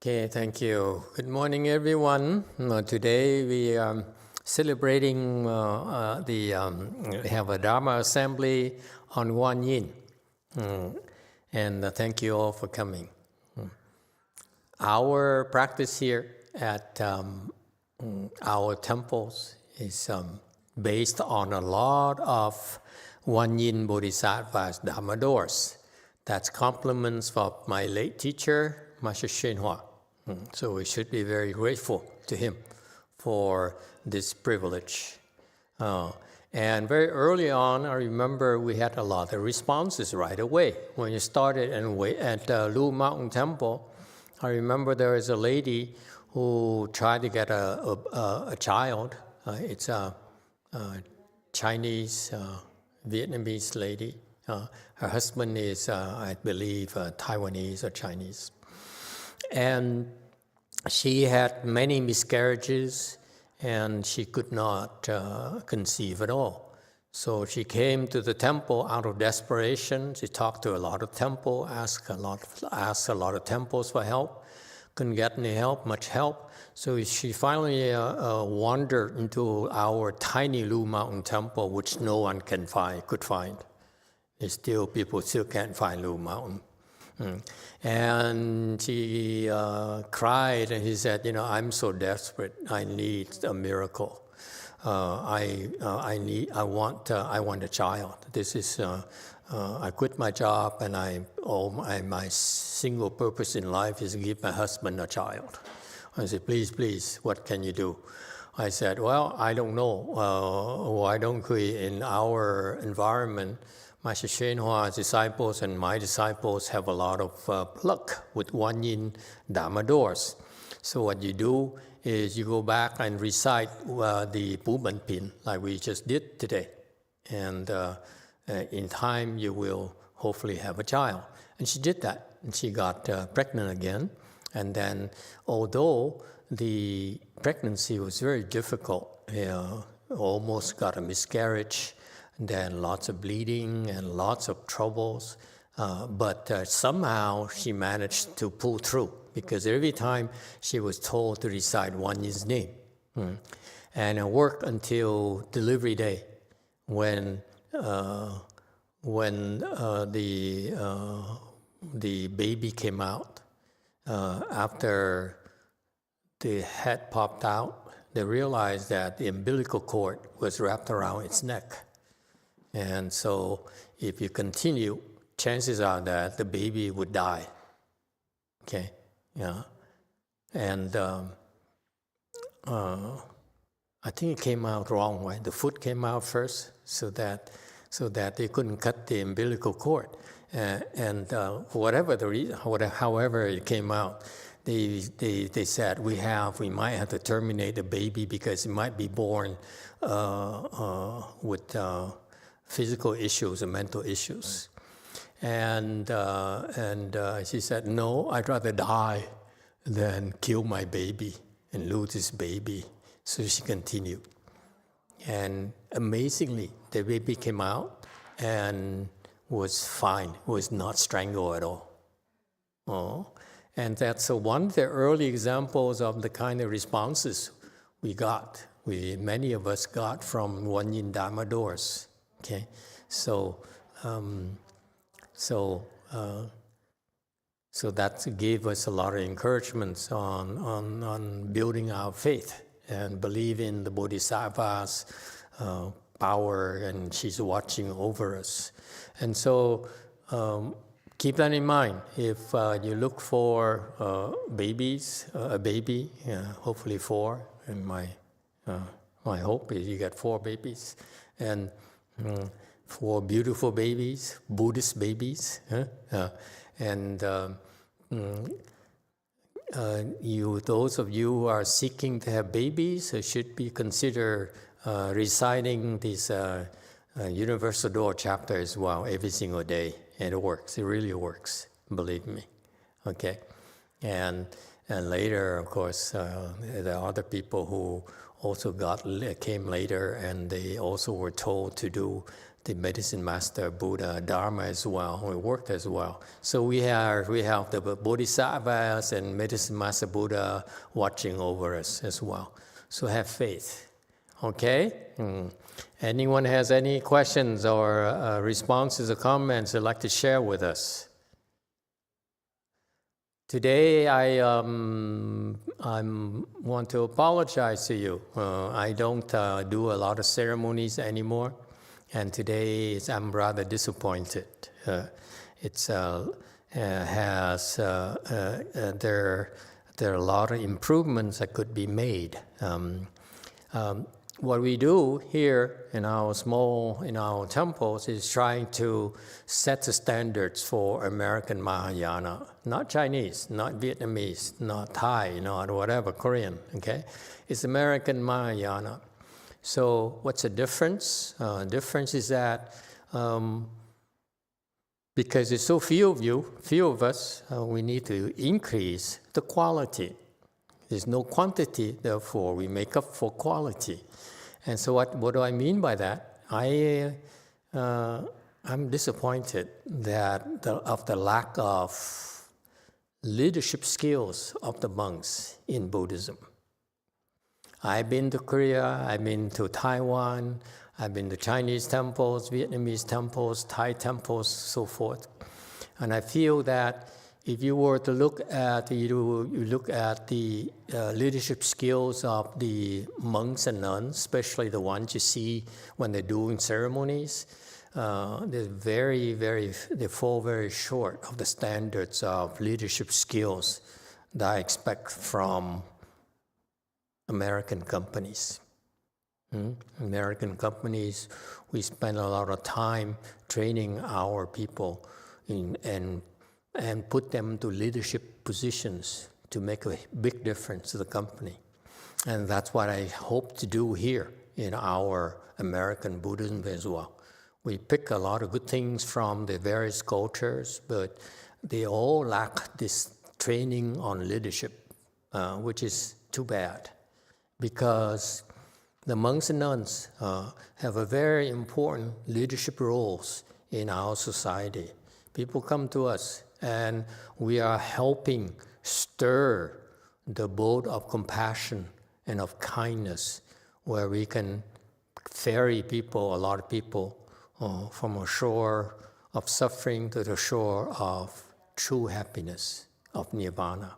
Okay, thank you. Good morning, everyone. Today we are celebrating we have a Dharma assembly on GuanYin. And thank you all for coming. Our practice here at our temples is based on a lot of GuanYin Bodhisattva's Dharma doors. That's compliments from my late teacher, Master YongHua. So we should be very grateful to him for this privilege. And very early on, I remember we had a lot of responses right away. When you started at Lu Mountain Temple, I remember there was a lady who tried to get a child. It's a Chinese, Vietnamese lady. Her husband is, I believe, Taiwanese or Chinese. And she had many miscarriages, and she could not conceive at all. So she came to the temple out of desperation. She talked to a lot of temples, asked a lot of temples for help. Couldn't get any help, much help. So she finally wandered into our tiny Lu Mountain Temple, which no one could find. People still can't find Lu Mountain. And she cried, and he said, I'm so desperate. I need a miracle. I want a child. This is I quit my job, and my single purpose in life is to give my husband a child. I said, please, what can you do? I said, well, I don't know. Why don't we, in our environment, Master YongHua's disciples and my disciples have a lot of luck with GuanYin Dharma doors. So what you do is you go back and recite the Pu Ban Pin like we just did today. And in time you will hopefully have a child. And she did that. And she got pregnant again. And then although the pregnancy was very difficult, almost got a miscarriage, and then lots of bleeding and lots of troubles. But somehow she managed to pull through, because every time she was told to recite GuanYin's name. And it worked until delivery day, when the baby came out. After the head popped out, they realized that the umbilical cord was wrapped around its neck. And so if you continue, chances are that the baby would die. Okay, yeah. And I think it came out wrong, right? The foot came out first, so that they couldn't cut the umbilical cord. And whatever the reason, however it came out, they said we might have to terminate the baby because it might be born with physical issues and mental issues. And she said, no, I'd rather die than kill my baby and lose this baby. So she continued. And amazingly, the baby came out and was fine, was not strangled at all. And that's one of the early examples of the kind of responses we got. Many of us got from GuanYin Dharma doors. Okay, so that gave us a lot of encouragements on building our faith and believe in the Bodhisattva's power, and she's watching over us. And so keep that in mind. If you look for a baby, hopefully 4, and my hope is you get 4 babies, and 4 beautiful babies, Buddhist babies, and those of you who are seeking to have babies should be consider reciting this Universal Door chapter as well every single day, and it works. It really works, believe me. Okay, and later, of course, there are other people who also came later, and they also were told to do the medicine master Buddha Dharma as well. We worked as well. So we have the Bodhisattvas and medicine master Buddha watching over us as well. So have faith. Okay? Anyone has any questions or responses or comments they'd like to share with us? Today, I want to apologize to you. I don't do a lot of ceremonies anymore, and today I'm rather disappointed. There are a lot of improvements that could be made. What we do here in our temples is trying to set the standards for American Mahayana, not Chinese, not Vietnamese, not Thai, not whatever, Korean, okay? It's American Mahayana. So what's the difference? Difference is that because there's so few of us, we need to increase the quality. There's no quantity, therefore we make up for quality. And so what do I mean by that? I'm disappointed of the lack of leadership skills of the monks in Buddhism. I've been to Korea, I've been to Taiwan, I've been to Chinese temples, Vietnamese temples, Thai temples, so forth. And I feel that if you were to look at the leadership skills of the monks and nuns, especially the ones you see when they're doing ceremonies, they fall very short of the standards of leadership skills that I expect from American companies. American companies, we spend a lot of time training our people and put them to leadership positions to make a big difference to the company. And that's what I hope to do here in our American Buddhism as well. We pick a lot of good things from the various cultures, but they all lack this training on leadership, which is too bad, because the monks and nuns have a very important leadership roles in our society. People come to us, and we are helping stir the boat of compassion and of kindness, where we can ferry a lot of people, from a shore of suffering to the shore of true happiness, of nirvana.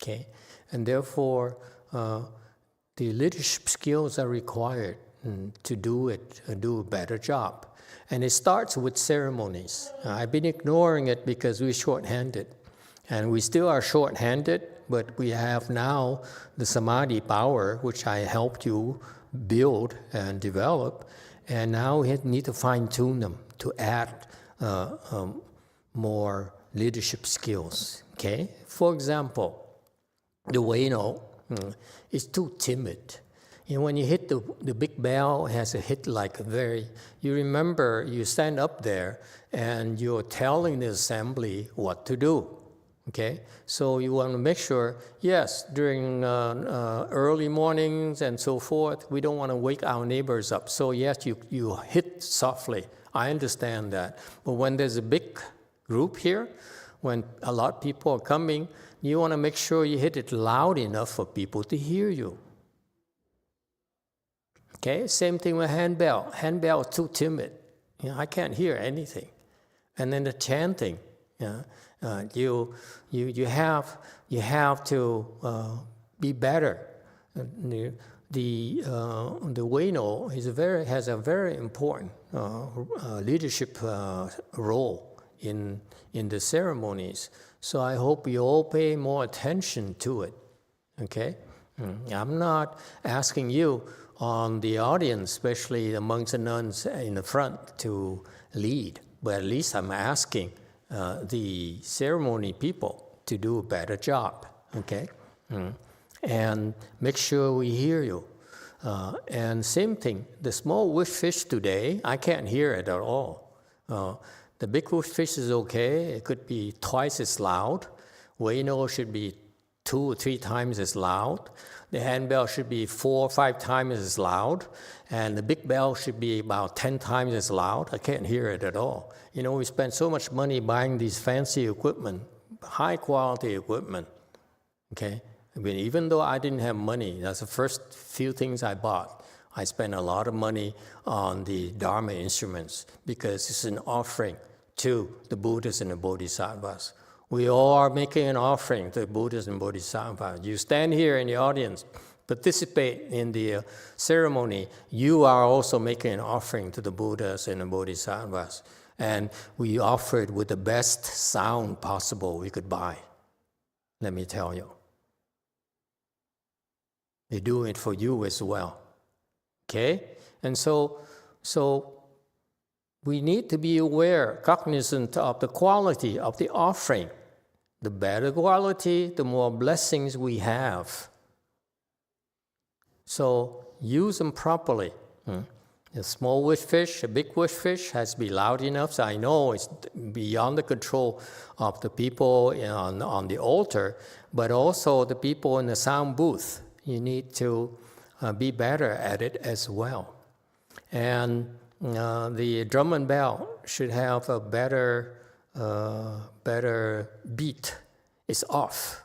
Okay? And therefore, the leadership skills are required to do a better job. And it starts with ceremonies. I've been ignoring it because we're short-handed. And we still are short-handed, but we have now the samadhi power, which I helped you build and develop. And now we need to fine-tune them to add more leadership skills. Okay? For example, the Weno is too timid. When you hit the big bell, it has a hit like you remember you stand up there and you're telling the assembly what to do, okay? So you want to make sure, yes, during early mornings and so forth, we don't want to wake our neighbors up. So yes, you hit softly. I understand that. But when there's a big group here, when a lot of people are coming, you want to make sure you hit it loud enough for people to hear you. Okay, same thing with handbell. Handbell is too timid. I can't hear anything. And then the chanting. You have to be better. The Weno has a very important leadership role in the ceremonies. So I hope you all pay more attention to it. Okay, I'm not asking you on the audience, especially the monks and nuns in the front, to lead. But at least I'm asking the ceremony people to do a better job, okay? And make sure we hear you. And same thing, the small wish fish today, I can't hear it at all. The big wish fish is okay. It could be twice as loud. Weno should be 2 or 3 times as loud. The handbell should be 4 or 5 times as loud, and the big bell should be about 10 times as loud. I can't hear it at all. You know, we spend so much money buying these fancy equipment, high quality equipment, okay? I mean, even though I didn't have money, that's the first few things I bought. I spent a lot of money on the Dharma instruments because it's an offering to the Buddhas and the Bodhisattvas. We all are making an offering to the Buddhas and Bodhisattvas. You stand here in the audience, participate in the ceremony, you are also making an offering to the Buddhas and the Bodhisattvas. And we offer it with the best sound possible we could buy. Let me tell you. They do it for you as well. Okay? And so we need to be aware, cognizant of the quality of the offering. The better quality, the more blessings we have. So use them properly. A small wish fish, a big wish fish has to be loud enough. So I know it's beyond the control of the people on the altar, but also the people in the sound booth. You need to be better at it as well. And the drum and bell should have a better beat. It's off.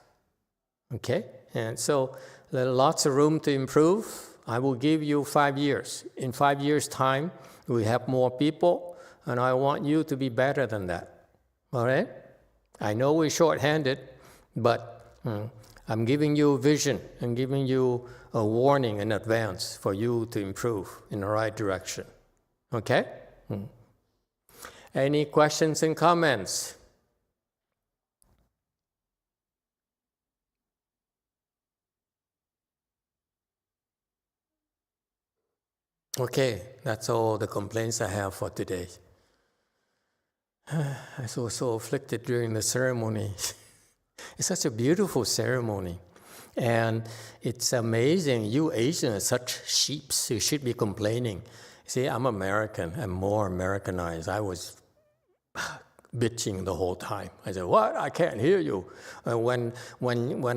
Okay? And so there's lots of room to improve. I will give you 5 years. In 5 years' time, we have more people, and I want you to be better than that. All right? I know we're short-handed, but I'm giving you a vision. I'm giving you a warning in advance for you to improve in the right direction. Okay? Any questions and comments? Okay, that's all the complaints I have for today. I was so afflicted during the ceremony. It's such a beautiful ceremony. And it's amazing. You Asians are such sheeps. You should be complaining. See, I'm American. I'm more Americanized. I was bitching the whole time. I said, what? I can't hear you. When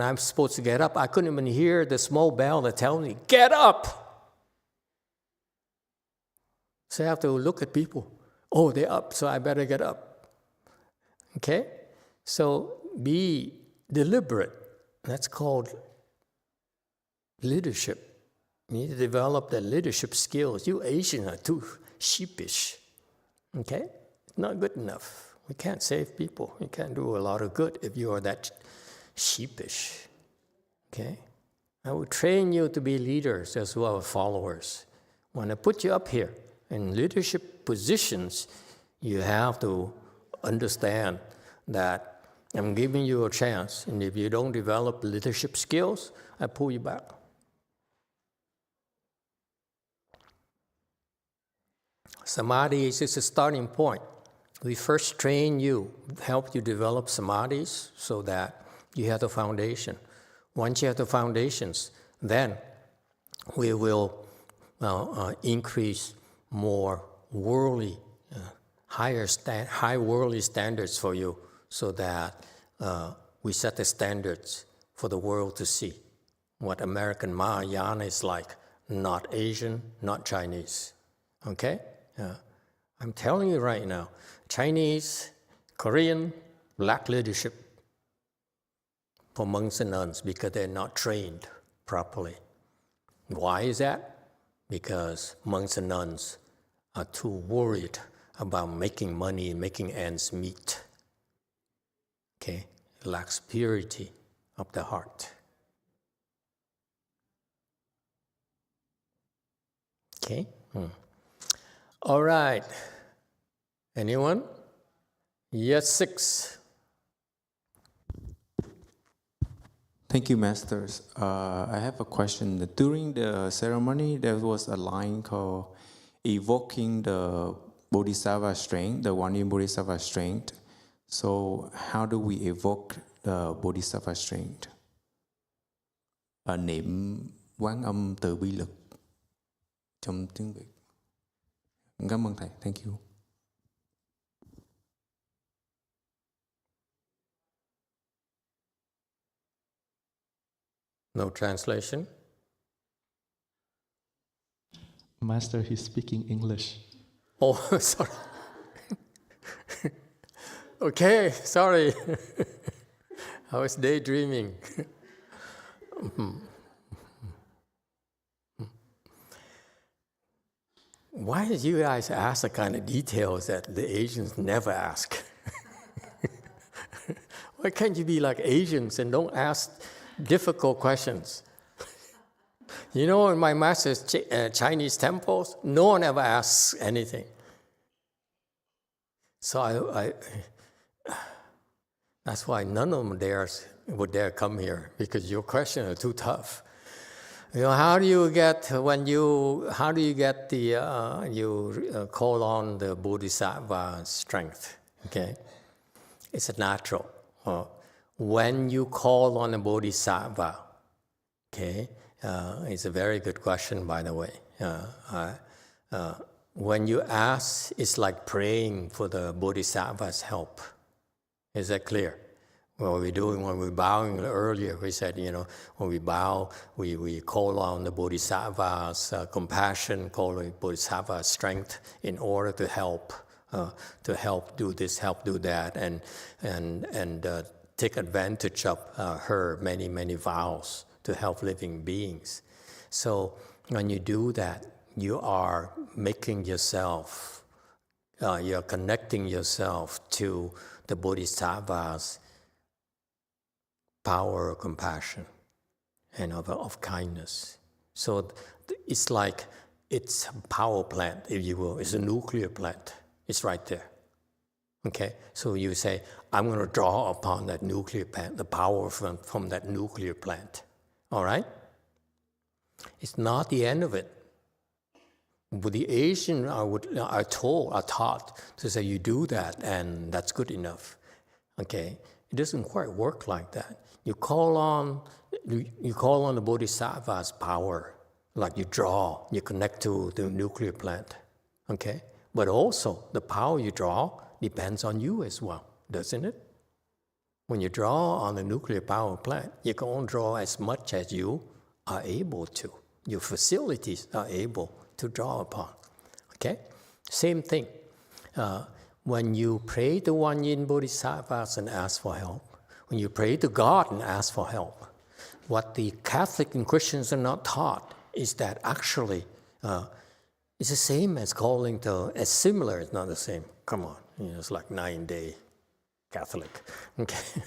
I'm supposed to get up, I couldn't even hear the small bell that tells me, get up! So I have to look at people. Oh, they're up, so I better get up. Okay? So be deliberate. That's called leadership. You need to develop the leadership skills. You Asians are too sheepish. Okay? It's not good enough. We can't save people. You can't do a lot of good if you are that sheepish. Okay? I will train you to be leaders as well as followers. When I put you up here in leadership positions, you have to understand that I'm giving you a chance, and if you don't develop leadership skills, I pull you back. Samadhi is just a starting point. We first train you, help you develop samadhis so that you have the foundation. Once you have the foundations, then we will increase more worldly, high worldly standards for you, so that we set the standards for the world to see what American Mahayana is like, not Asian, not Chinese. Okay? I'm telling you right now, Chinese, Korean, lack leadership for monks and nuns because they're not trained properly. Why is that? Because monks and nuns are too worried about making money, making ends meet. Okay? It lacks purity of the heart. Okay? All right. Anyone? Yes, 6. Thank you, Masters. I have a question. During the ceremony, there was a line called Evoking the Bodhisattva strength, the GuanYin Bodhisattva strength. So how do we evoke the Bodhisattva strength? Niệm quán âm từ bi lực trong tiếng Việt. Cảm ơn Thầy. Thank you. No translation? Master, he's speaking English. Oh, sorry. Okay, sorry. I was daydreaming. Why did you guys ask the kind of details that the Asians never ask? Why can't you be like Asians and don't ask difficult questions? You know, in my master's Chinese temples, no one ever asks anything. So that's why none of them would dare come here, because your questions are too tough. You know, how do you get the you call on the Bodhisattva strength? Okay, it's natural. When you call on a Bodhisattva, okay, it's a very good question, by the way. When you ask, it's like praying for the Bodhisattva's help. Is that clear? What we're doing when we're bowing earlier, we said, you know, when we bow, we call on the Bodhisattva's compassion, call on Bodhisattva's strength in order to help do this, help do that, and take advantage of her many vows to help living beings. So when you do that, you are making yourself, you're connecting yourself to the Bodhisattva's power of compassion and of kindness. So it's like it's a power plant, if you will. It's a nuclear plant. It's right there. Okay? So you say, I'm going to draw upon that nuclear plant, the power from that nuclear plant. All right? It's not the end of it. But the Asian are taught to say, you do that and that's good enough. Okay? It doesn't quite work like that. You call on the Bodhisattva's power, like you draw, you connect to the nuclear plant. Okay? But also, the power you draw depends on you as well, doesn't it? When you draw on the nuclear power plant, you can only draw as much as you are able to. Your facilities are able to draw upon. Okay? Same thing. When you pray to GuanYin Bodhisattvas and ask for help, when you pray to God and ask for help, what the Catholic and Christians are not taught is that actually it's the same as calling to, as similar, it's not the same. Come on, you know, it's like 9-day Catholic. Okay.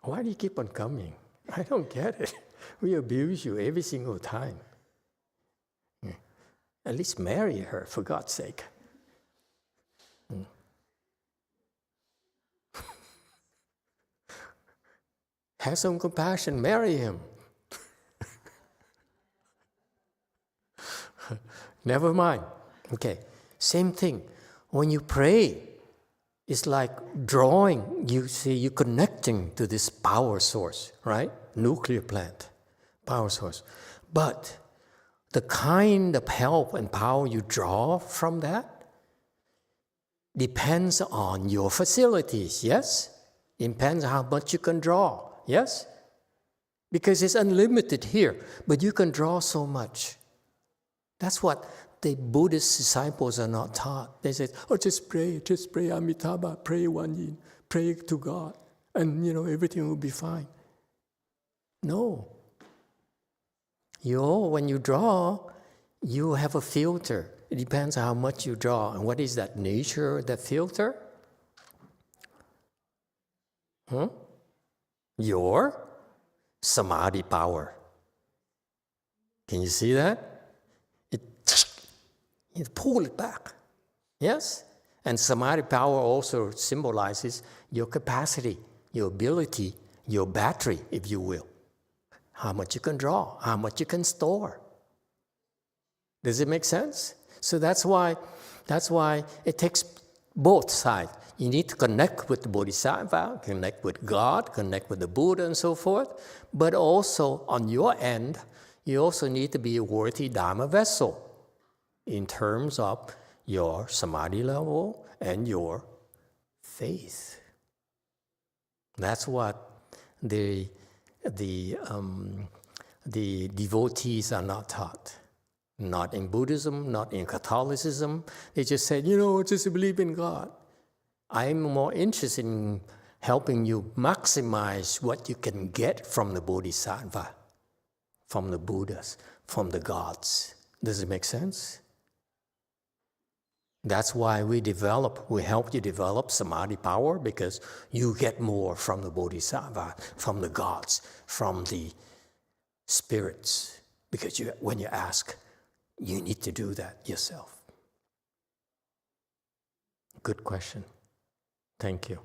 Why do you keep on coming? I don't get it. We abuse you every single time. At least marry her, for God's sake. Have some compassion, marry him. Never mind. Okay, same thing. When you pray, it's like drawing, you see, you're connecting to this power source, right? Nuclear plant, power source. But the kind of help and power you draw from that depends on your facilities, yes? It depends on how much you can draw, yes? Because it's unlimited here, but you can draw so much. That's what the Buddhist disciples are not taught. They say, oh, just pray Amitabha, pray GuanYin, pray to God, and everything will be fine. No. When you draw, you have a filter. It depends on how much you draw. And what is that nature, that filter? Your samadhi power. Can you see that? You pull it back. Yes? And samadhi power also symbolizes your capacity, your ability, your battery, if you will. How much you can draw, how much you can store. Does it make sense? So that's why it takes both sides. You need to connect with the Bodhisattva, connect with God, connect with the Buddha and so forth. But also on your end, you also need to be a worthy Dharma vessel in terms of your samadhi level and your faith. That's what the the devotees are not taught. Not in Buddhism, not in Catholicism. They just said, just believe in God. I'm more interested in helping you maximize what you can get from the Bodhisattva, from the Buddhas, from the gods. Does it make sense? That's why we help you develop samadhi power, because you get more from the Bodhisattva, from the gods, from the spirits. Because when you ask, you need to do that yourself. Good question. Thank you.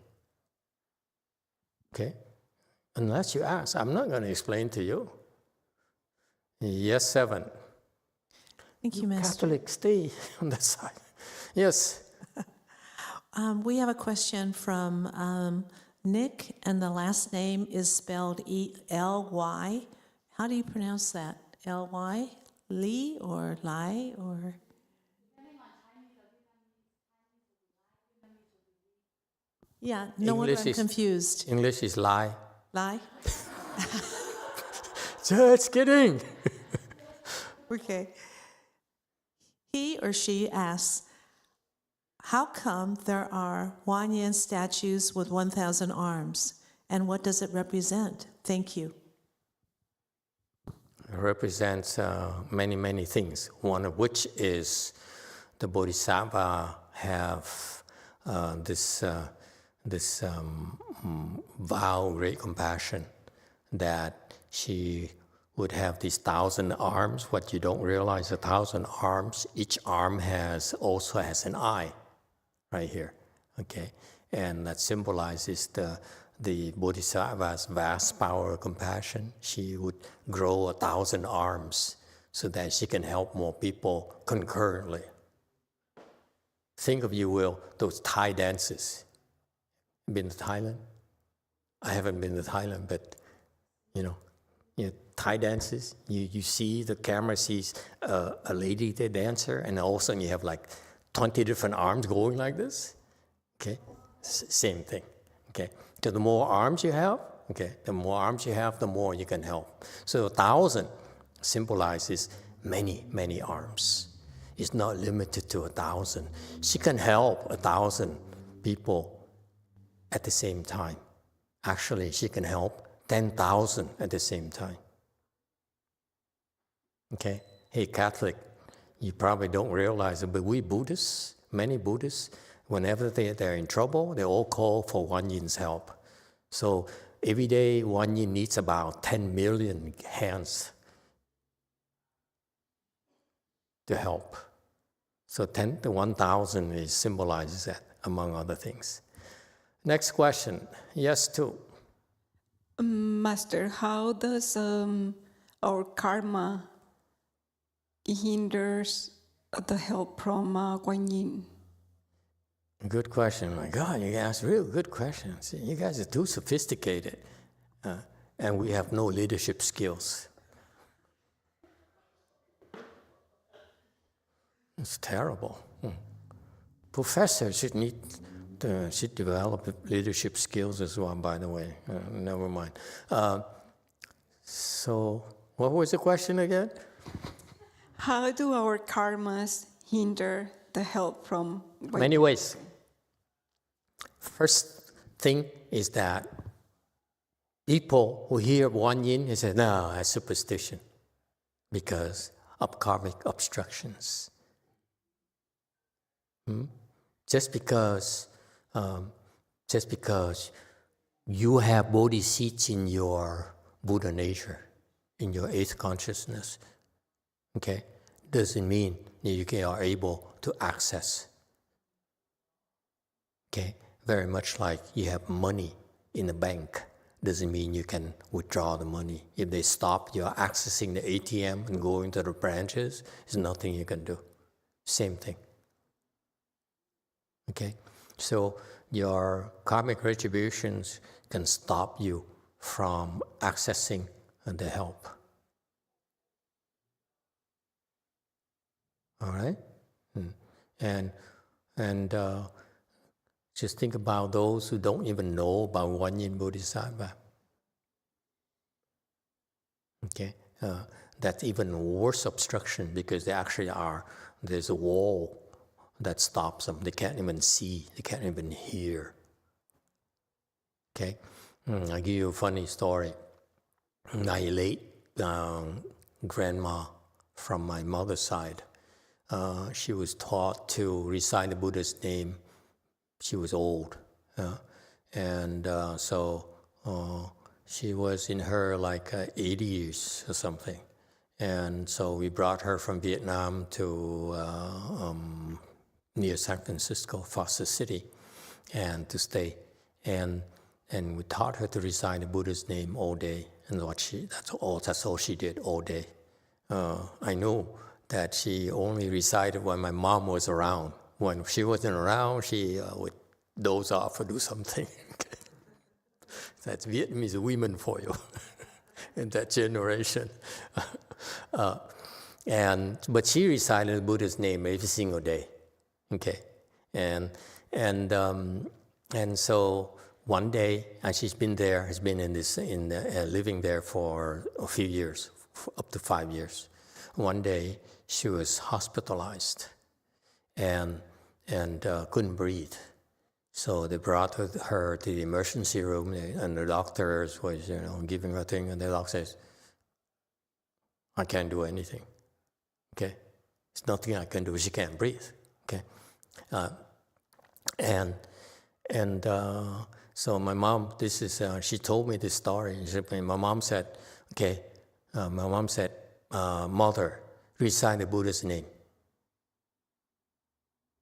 Okay? Unless you ask, I'm not going to explain to you. Yes, 7. Thank you, Master. Catholic, stay on that side. Yes. We have a question from Nick, and the last name is spelled E-L-Y. How do you pronounce that? L-Y? Lee or Lai or? Yeah, no wonder I'm confused. English is lie. Lai? Just kidding. Okay. He or she asks, how come there are GuanYin statues with 1,000 arms, and what does it represent? Thank you. It represents many, many things, one of which is the Bodhisattva have this vow of great compassion, that she would have these 1,000 arms. What you don't realize, 1,000 arms, each arm also has an eye right here, okay? And that symbolizes the Bodhisattva's vast power of compassion. She would grow 1,000 arms so that she can help more people concurrently. Think of, you will, those Thai dances. Been to Thailand? I haven't been to Thailand, but Thai dances, you see, the camera sees a lady, the dancer, and all of a sudden you have like 20 different arms going like this. Okay, same thing. Okay, so the more arms you have, the more you can help. So 1,000 symbolizes many, many arms. It's not limited to 1,000. She can help 1,000 people at the same time. Actually, she can help 10,000 at the same time. Okay? Hey, Catholic, you probably don't realize it, but we Buddhists, many Buddhists, whenever they're in trouble, they all call for GuanYin's help. So every day, GuanYin needs about 10 million hands to help. So 10 to 1,000 symbolizes that, among other things. Next question. Yes, 2. Master, how does our karma hinders the help from GuanYin? Good question. My God, you ask real good questions. You guys are too sophisticated, and we have no leadership skills. It's terrible. Professors should develop leadership skills as well, by the way. Never mind. So, what was the question again? How do our karmas hinder the help from GuanYin? Many ways. First thing is that people who hear GuanYin, they say, no, that's superstition because of karmic obstructions. Just because you have bodhi seeds in your Buddha nature, in your 8th consciousness, doesn't mean that you are able to access. Very much like you have money in the bank, doesn't mean you can withdraw the money. If they stop you accessing the ATM and going to the branches, there's nothing you can do. Same thing. So your karmic retributions can stop you from accessing the help. All right? And just think about those who don't even know about GuanYin Bodhisattva. Okay, that's even worse obstruction because they actually there's a wall that stops them. They can't even see, they can't even hear. Okay, I'll give you a funny story. My late grandma from my mother's side, she was taught to recite the Buddha's name. She was old, and so she was in her 80s or something. And so we brought her from Vietnam to near San Francisco, Foster City, and to stay. And we taught her to recite the Buddha's name all day. And that's all she did all day. I knew that she only recited when my mom was around. When she wasn't around, she would doze off or do something. That's Vietnamese women for you in that generation. But she recited the Buddha's name every single day. Okay, and so one day, and she's been living there for a few years, up to 5 years. One day, she was hospitalized and couldn't breathe. So they brought her to the emergency room, and the doctors was, giving her a thing, and the doctor says, "I can't do anything." Okay, there's nothing I can do. She can't breathe. Okay, so my mom, she told me this story. My mom said, "Mother, recite the Buddha's name."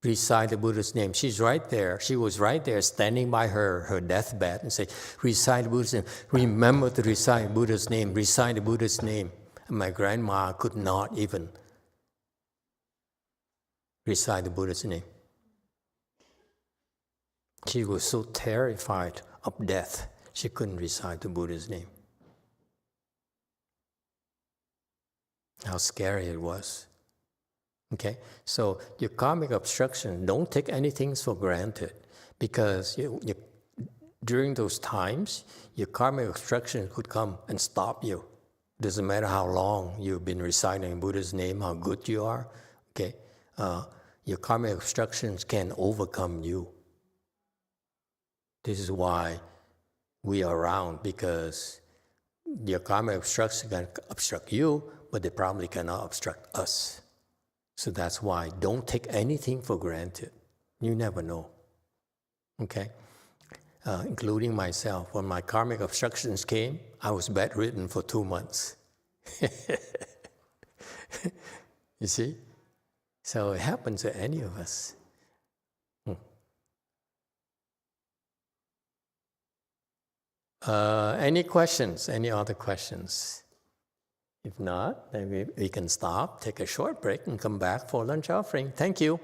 Recite the Buddha's name. She's right there. She was right there standing by her deathbed and say, "Recite the Buddha's name. Remember to recite Buddha's name. Recite the Buddha's name." And my grandma could not even recite the Buddha's name. She was so terrified of death, she couldn't recite the Buddha's name. How scary it was. Okay, so your karmic obstruction, don't take anything for granted, because during those times, your karmic obstruction could come and stop you. Doesn't matter how long you've been reciting Buddha's name, how good you are. Okay, your karmic obstructions can overcome you. This is why we are around, because your karmic obstruction can obstruct you, but they probably cannot obstruct us. So that's why don't take anything for granted. You never know. Okay? Including myself. When my karmic obstructions came, I was bedridden for 2 months. You see? So it happens to any of us. Any questions? Any other questions? If not, then we can stop, take a short break, and come back for lunch offering. Thank you.